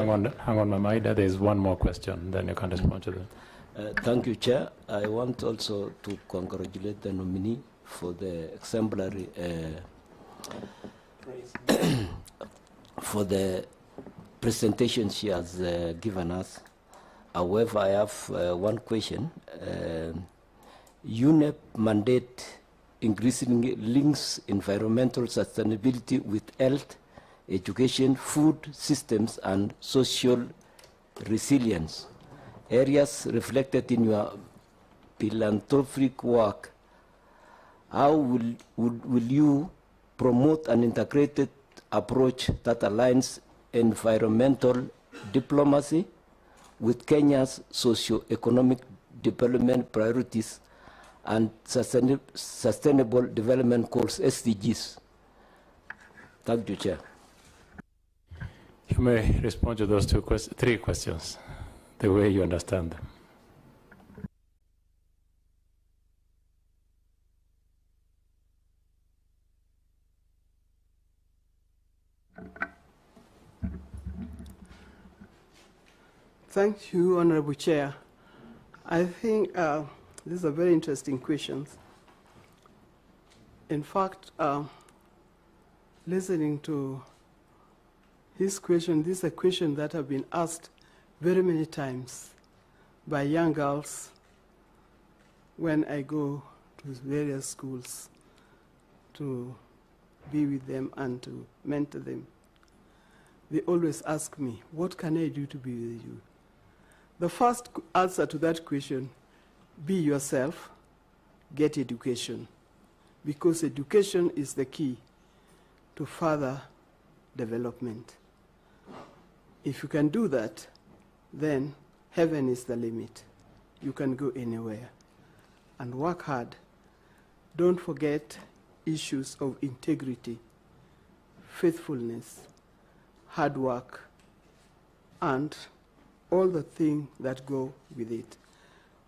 Hang on, Mamaida. There is one more question, then you can respond to that. Thank you, Chair. I want also to congratulate the nominee for the exemplary for the presentation she has given us. However, I have one question. UNEP mandate increasingly links environmental sustainability with health, education, food systems, and social resilience. Areas reflected in your philanthropic work. How will you promote an integrated approach that aligns environmental diplomacy with Kenya's socio-economic development priorities and sustainable development goals, SDGs? Thank you, Chair. You may respond to those three questions the way you understand them. Thank you, Honorable Chair. I think these are very interesting questions. In fact, listening to his question, this is a question that have been asked very many times by young girls when I go to various schools to be with them and to mentor them. They always ask me, what can I do to be with you? The first answer to that question, be yourself, get education, because education is the key to further development. If you can do that, then heaven is the limit. You can go anywhere. And work hard. Don't forget issues of integrity, faithfulness, hard work, and all the things that go with it.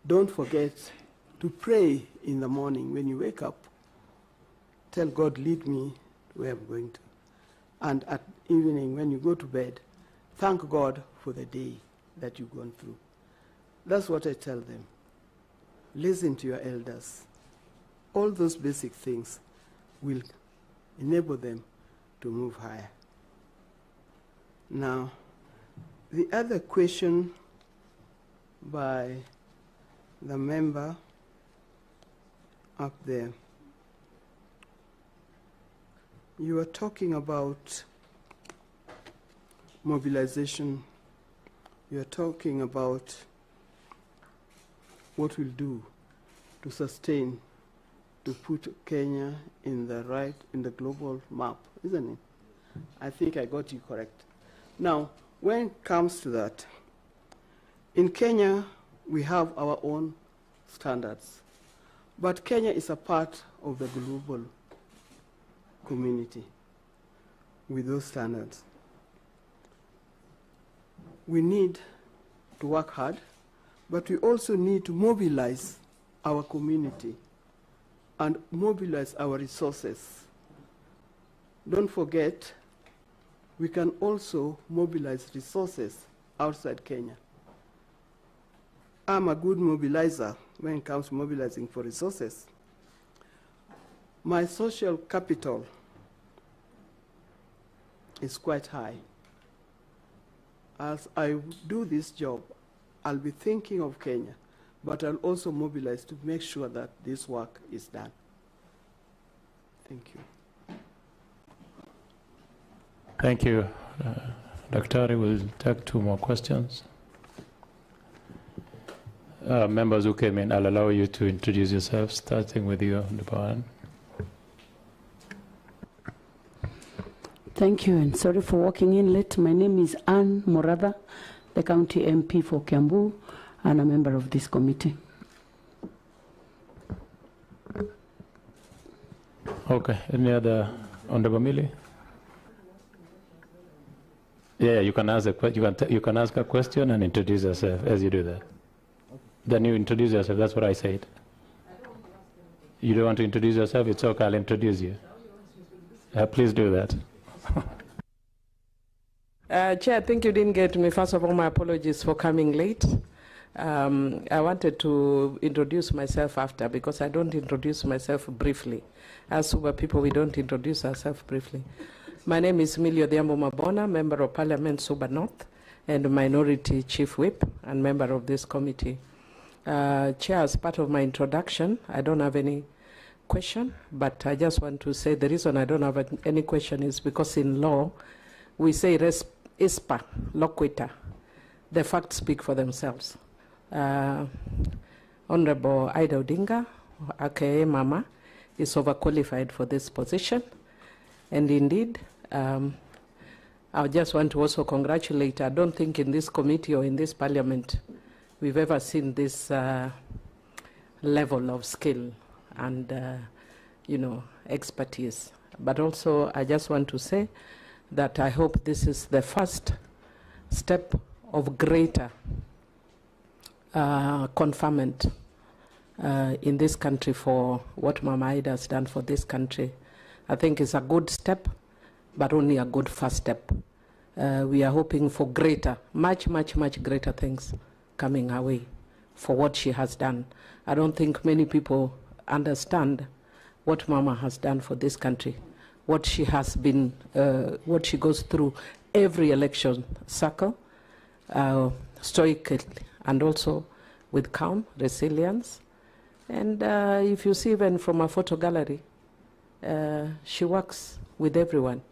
Don't forget to pray in the morning when you wake up. Tell God, lead me where I'm going to. And at evening, when you go to bed, thank God for the day that you've gone through. That's what I tell them. Listen to your elders. All those basic things will enable them to move higher. Now, the other question by the member up there, you are talking about mobilization. You are talking about what we'll do to sustain, to put Kenya in the global map, isn't it? I think I got you correct. Now, when it comes to that, in Kenya, we have our own standards. But Kenya is a part of the global community with those standards. We need to work hard, but we also need to mobilize our community and mobilize our resources. Don't forget, we can also mobilize resources outside Kenya. I'm a good mobilizer when it comes to mobilizing for resources. My social capital is quite high. As I do this job, I'll be thinking of Kenya, but I'll also mobilize to make sure that this work is done. Thank you. Thank you. Dr. We'll take two more questions. Members who came in, I'll allow you to introduce yourself, starting with you, Department. Thank you, and sorry for walking in late. My name is Anne Moratha, the County MP for Kiambu, and a member of this committee. Okay, any other Honorable Mili? Yeah, you can ask you can ask a question and introduce yourself as you do that. Then you introduce yourself. That's what I said. You don't want to introduce yourself? It's okay. I'll introduce you. Please do that. Chair, I think you didn't get me. First of all, my apologies for coming late. I wanted to introduce myself after, because I don't introduce myself briefly. As Suba people, we don't introduce ourselves briefly. My name is Emilio Odhiambo Mabona, Member of Parliament, Suba North, and Minority Chief Whip, and member of this committee. Chair, as part of my introduction, I don't have any question, but I just want to say the reason I don't have any question is because in law, we say res ispa loquita. The facts speak for themselves. Honorable Ida Odinga, aka Mama, is overqualified for this position. And indeed, I just want to also congratulate, I don't think in this committee or in this parliament, we've ever seen this level of skill and, expertise. But also, I just want to say that I hope this is the first step of greater conferment in this country for what Mama Ida has done for this country. I think it's a good step, but only a good first step. We are hoping for greater, much greater things coming our way for what she has done. I don't think many people understand what Mama has done for this country, what she has been, what she goes through every election cycle, stoically, and also with calm, resilience. And if you see even from a photo gallery, she works with everyone.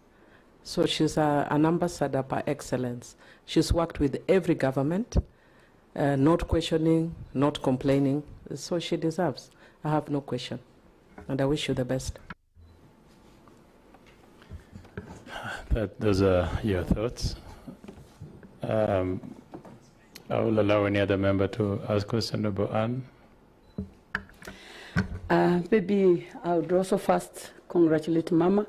So she's an ambassador par excellence. She's worked with every government, not questioning, not complaining. So she deserves. I have no question. And I wish you the best. Those are your thoughts. I will allow any other member to ask question about Anne. Maybe I would also first congratulate Mama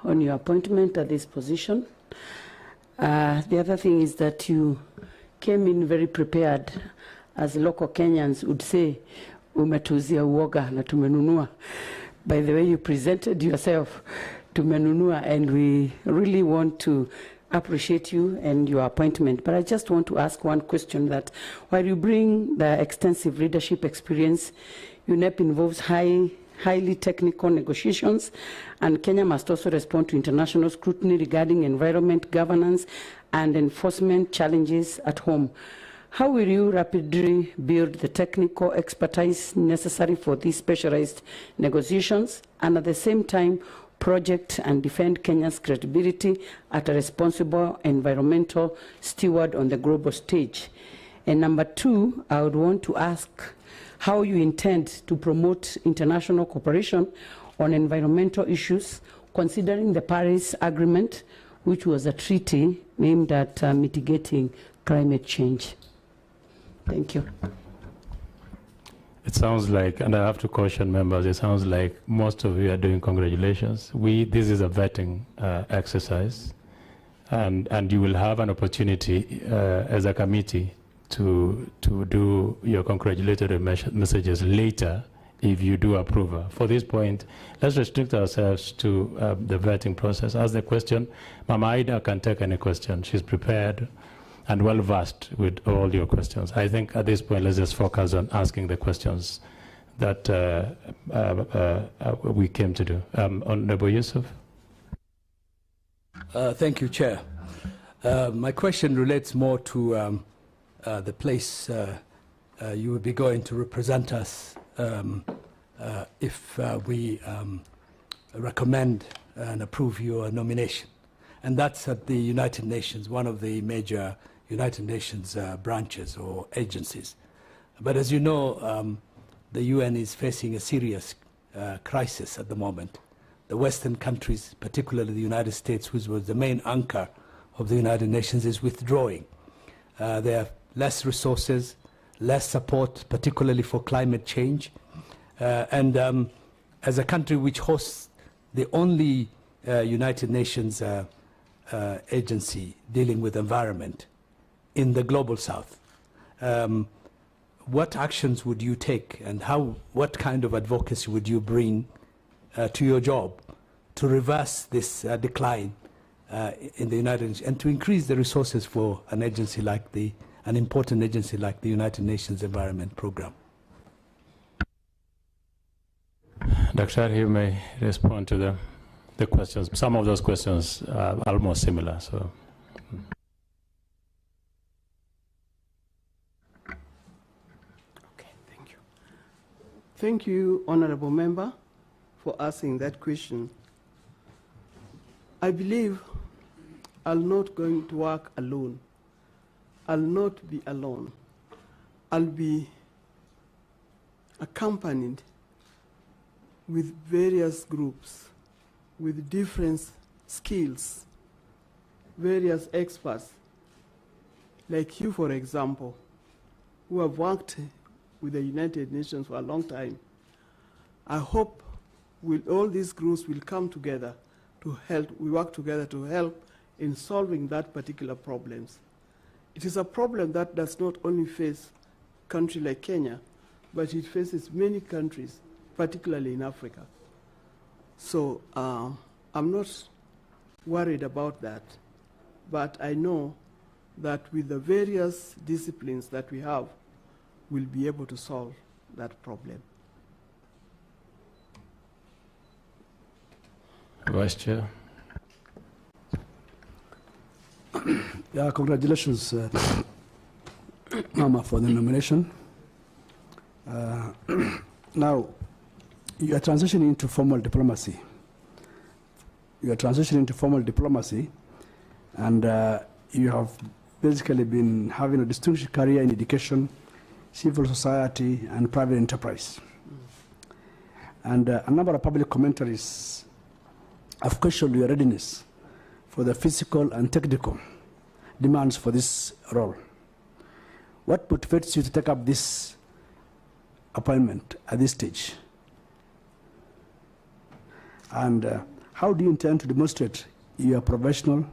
on your appointment at this position. The other thing is that you came in very prepared, as local Kenyans would say, umetuzia uoga na tumenunua. By the way you presented yourself, tumenunua, and we really want to appreciate you and your appointment. But I just want to ask one question, that while you bring the extensive leadership experience, UNEP involves highly technical negotiations, and Kenya must also respond to international scrutiny regarding environment, governance, and enforcement challenges at home. How will you rapidly build the technical expertise necessary for these specialized negotiations, and at the same time project and defend Kenya's credibility as a responsible environmental steward on the global stage? And number two, I would want to ask how you intend to promote international cooperation on environmental issues, considering the Paris Agreement, which was a treaty aimed at mitigating climate change. Thank you. It sounds like, and I have to caution members, it sounds like most of you are doing congratulations. This is a vetting exercise, and you will have an opportunity as a committee to do your congratulatory messages later if you do approve her. For this point, let's restrict ourselves to the vetting process. Ask the question. Mama Ida can take any question. She's prepared and well-versed with all your questions. I think at this point, let's just focus on asking the questions that we came to do. Honorable Yusuf. Thank you, Chair. My question relates more to the place you will be going to represent us if we recommend and approve your nomination. And that's at the United Nations, one of the major United Nations branches or agencies. But as you know, the UN is facing a serious crisis at the moment. The Western countries, particularly the United States, which was the main anchor of the United Nations, is withdrawing. There are less resources, less support, particularly for climate change. And as a country which hosts the only United Nations agency dealing with environment in the global south, what actions would you take, and what kind of advocacy would you bring to your job to reverse this decline in the United Nations, and to increase the resources for an agency like an important agency like the United Nations Environment Programme. Dr. You may respond to the questions. Some of those questions are almost similar. So. Okay, thank you. Thank you, Honorable Member, for asking that question. I believe I'm not going to work alone. I'll not be alone. I'll be accompanied with various groups, with different skills, various experts, like you, for example, who have worked with the United Nations for a long time. I hope all these groups will come together to help, we work together to help in solving that particular problems. It is a problem that does not only face a country like Kenya, but it faces many countries, particularly in Africa. So I'm not worried about that, but I know that with the various disciplines that we have, we'll be able to solve that problem. Vice Chair. Yeah, congratulations, Mama, for the nomination. Now, you are transitioning into formal diplomacy. And you have basically been having a distinguished career in education, civil society, and private enterprise. And a number of public commentaries have questioned your readiness for the physical and technical demands for this role. What motivates you to take up this appointment at this stage? And how do you intend to demonstrate your professional,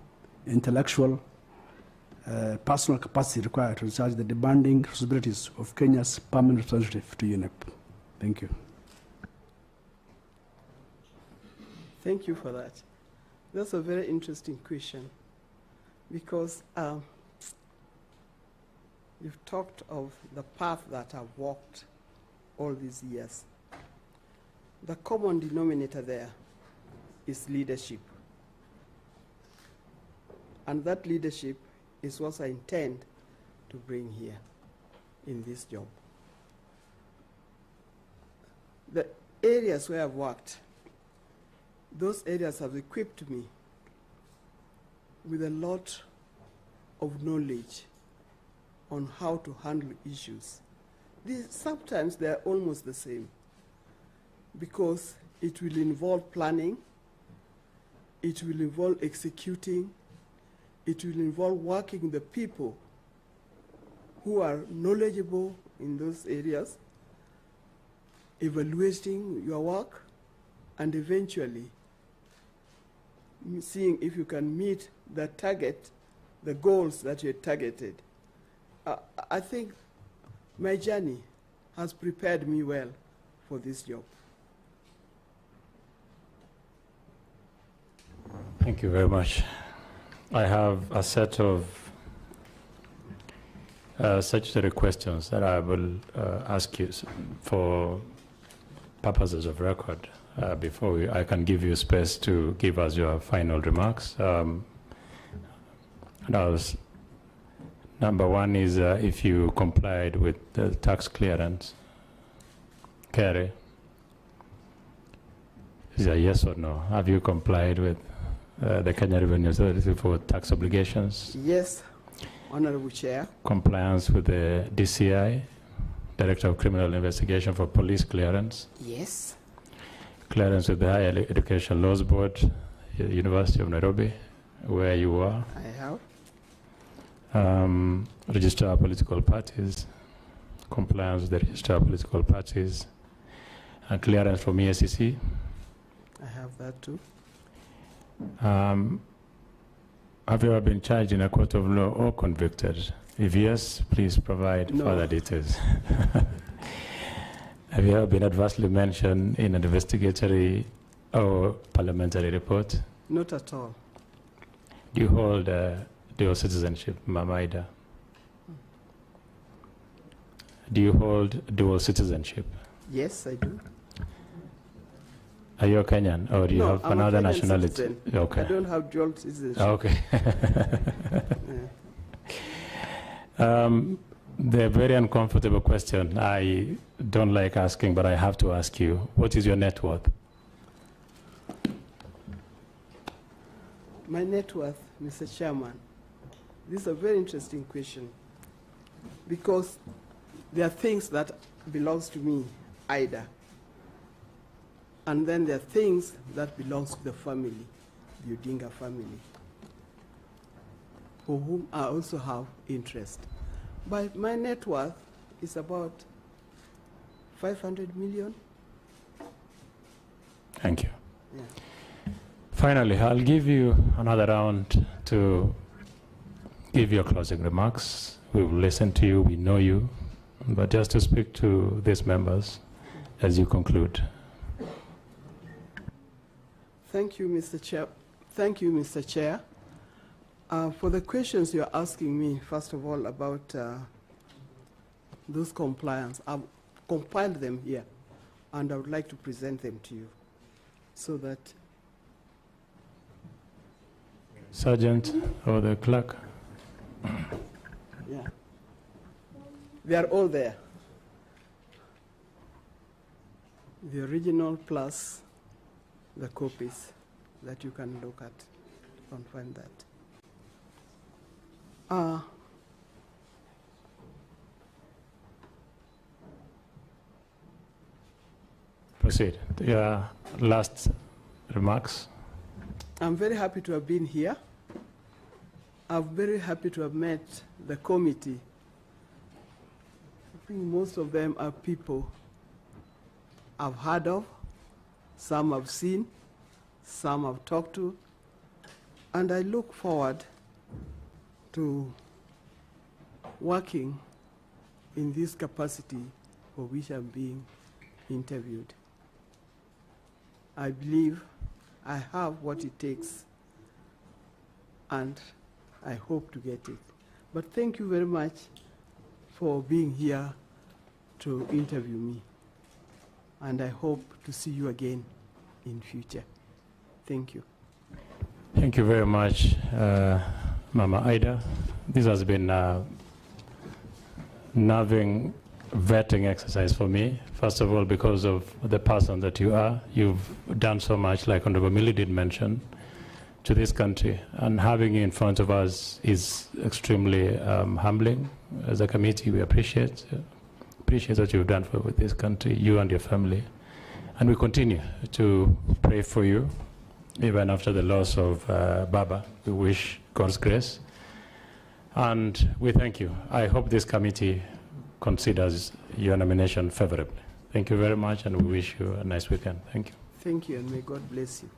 intellectual, personal capacity required to discharge the demanding responsibilities of Kenya's permanent representative to UNEP? Thank you. Thank you for that. That's a very interesting question, because you've talked of the path that I've walked all these years. The common denominator there is leadership. And that leadership is what I intend to bring here in this job. The areas where I've worked, those areas have equipped me with a lot of knowledge on how to handle issues. Sometimes they're almost the same, because it will involve planning, it will involve executing, it will involve working with the people who are knowledgeable in those areas, evaluating your work, and eventually seeing if you can meet the target, the goals that you targeted. I think my journey has prepared me well for this job. Thank you very much. I have a set of statutory questions that I will ask you for purposes of record before I can give you space to give us your final remarks. Number one is if you complied with the tax clearance. Kerry, is a yes or no? Have you complied with the Kenya Revenue Authority for tax obligations? Yes, Honorable Chair. Compliance with the DCI, Director of Criminal Investigation for police clearance? Yes. Clearance with the Higher Education Laws Board, University of Nairobi, where you are? I have. Register of political parties, compliance with the register of political parties, and clearance from EACC? I have that too. Have you ever been charged in a court of law or convicted? If yes, please provide further details. Have you ever been adversely mentioned in an investigatory or parliamentary report? Not at all. Do you hold dual citizenship, Mama Ida? Do you hold dual citizenship? Yes, I do. Are you a Kenyan, or do you No, have I'm another a Kenyan nationality? citizen. Okay. I don't have dual citizenship. Okay. Yeah. The very uncomfortable question I don't like asking, but I have to ask you. What is your net worth? My net worth, Mr. Chairman, this is a very interesting question because there are things that belongs to me, Ida, and then there are things that belongs to the family, the Odinga family, for whom I also have interest. But my net worth is about 500 million. Thank you. Yeah. Finally, I'll give you another round to give your closing remarks. We will listen to you, we know you, but just to speak to these members as you conclude. Thank you, Mr. Chair. Thank you, Mr. Chair. For the questions you're asking me, first of all, about those compliance, I've compiled them here, and I would like to present them to you so that... Sergeant or the clerk? Yeah. They are all there. The original plus the copies that you can look at and find that. Proceed. Your last remarks. I'm very happy to have been here. I'm very happy to have met the committee. I think most of them are people I've heard of, some I've seen, some I've talked to, and I look forward to working in this capacity for which I'm being interviewed. I believe I have what it takes, and I hope to get it. But thank you very much for being here to interview me, and I hope to see you again in future. Thank you. Thank you very much, Mama Ida. This has been a nerving vetting exercise for me. First of all, because of the person that you are. You've done so much, like Honorable Millie did mention, to this country. And having you in front of us is extremely humbling. As a committee, we appreciate what you've done with this country, you and your family. And we continue to pray for you, even after the loss of Baba. We wish God's grace. And we thank you. I hope this committee considers your nomination favorably. Thank you very much, and we wish you a nice weekend. Thank you. Thank you, and may God bless you.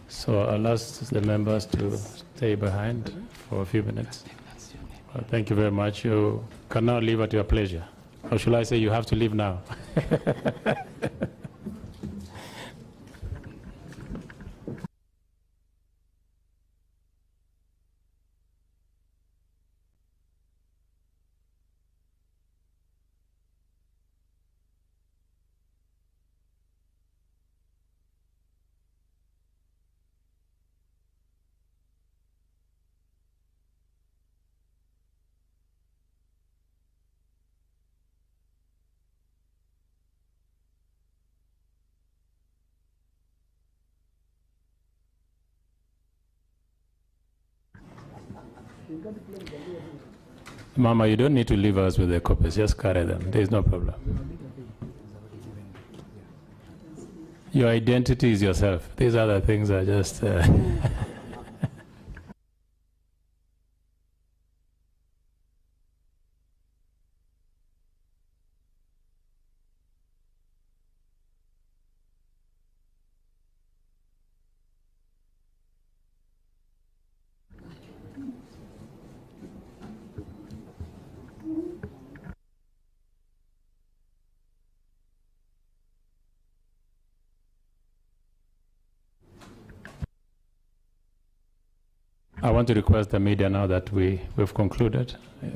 So I'll ask the members to stay behind for a few minutes. Thank you very much. You can now leave at your pleasure. Or should I say you have to leave now? Mama, you don't need to leave us with the copies. Just carry them. There is no problem. Your identity is yourself. These other things are just... I want to request the media now that we've concluded. Yeah.